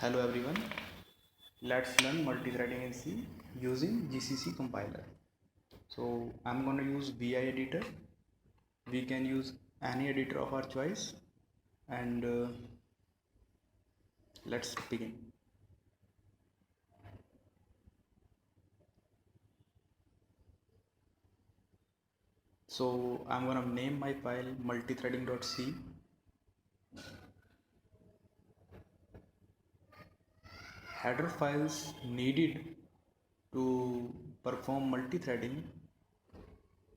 Hello everyone, let's learn multithreading in C using GCC compiler. So I'm going to use VI editor. We can use any editor of our choice, and let's begin. So I'm going to name my file multithreading.c. Header files needed to perform multithreading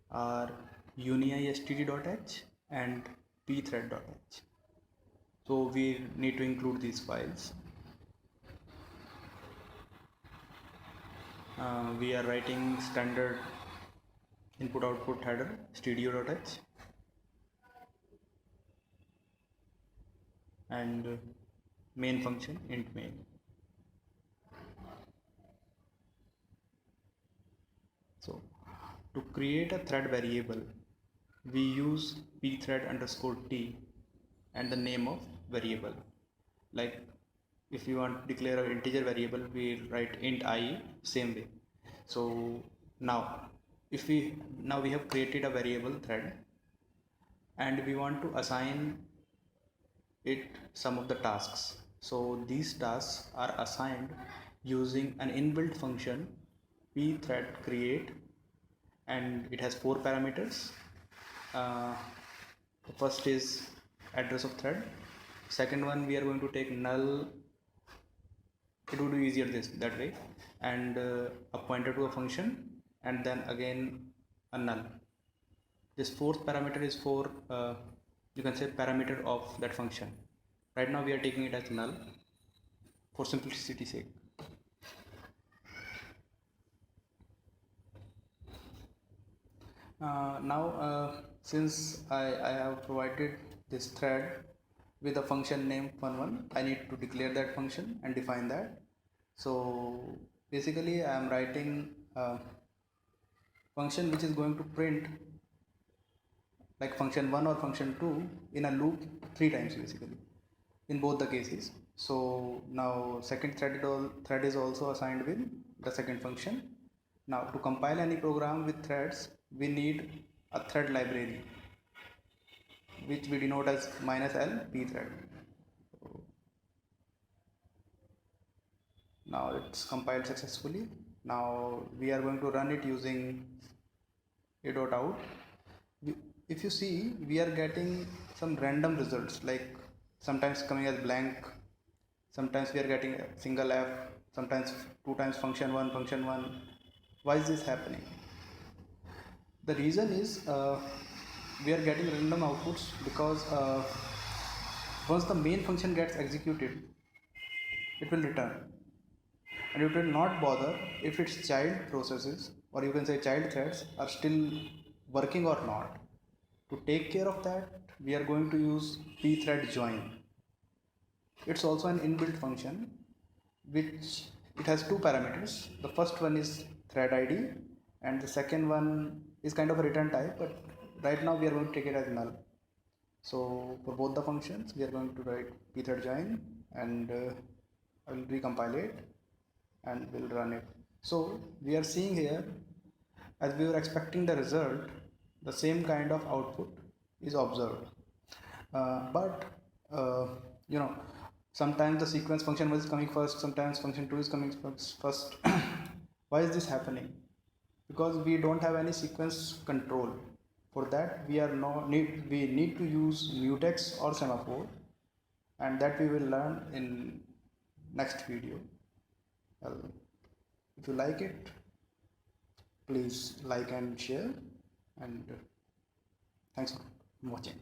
are uniistd.h and pthread.h. So we need to include these files. We are writing standard input output header studio.h and main function int main. So to create a thread variable, we use pthread underscore t and the name of variable. Like if you want to declare an integer variable, we write int I, same way. So now we have created a variable thread and we want to assign it some of the tasks. So these tasks are assigned using an inbuilt function pthread create, and it has 4 parameters. The first is address of thread. Second one, we are going to take null. It would be easier that way, and a pointer to a function, and then again a null. This fourth parameter is for you can say parameter of that function. Right now we are taking it as null for simplicity's sake. Now since I have provided this thread with a function name fun1, I need to declare that function and define that. So basically I am writing a function which is going to print like function 1 or function 2 in a loop 3 times basically in both the cases. So now second thread is also assigned with the second function. Now to compile any program with threads, we need a thread library which we denote as -l pthread. Now it's compiled successfully. Now we are going to run it using a.out. If you see, we are getting some random results, like sometimes coming as blank, sometimes we are getting a single f, sometimes 2 times function1 function1. Why is this happening? The reason is we are getting random outputs because once the main function gets executed, it will return, and it will not bother if its child processes, or you can say child threads, are still working or not. To take care of that, we are going to use pthread join. It's also an inbuilt function which it has 2 parameters. The first one is thread id and the second one is kind of a return type, but right now we are going to take it as null. So for both the functions we are going to write pthread join, and I will recompile it and we'll run it. So we are seeing here, as we were expecting the result, the same kind of output is observed. But you know, sometimes the sequence function was coming first, sometimes function 2 is coming first. Why is this happening? Because we don't have any sequence control. For that we need to use mutex or semaphore, and that we will learn in next video. Well, if you like it, please like and share, and thanks for watching.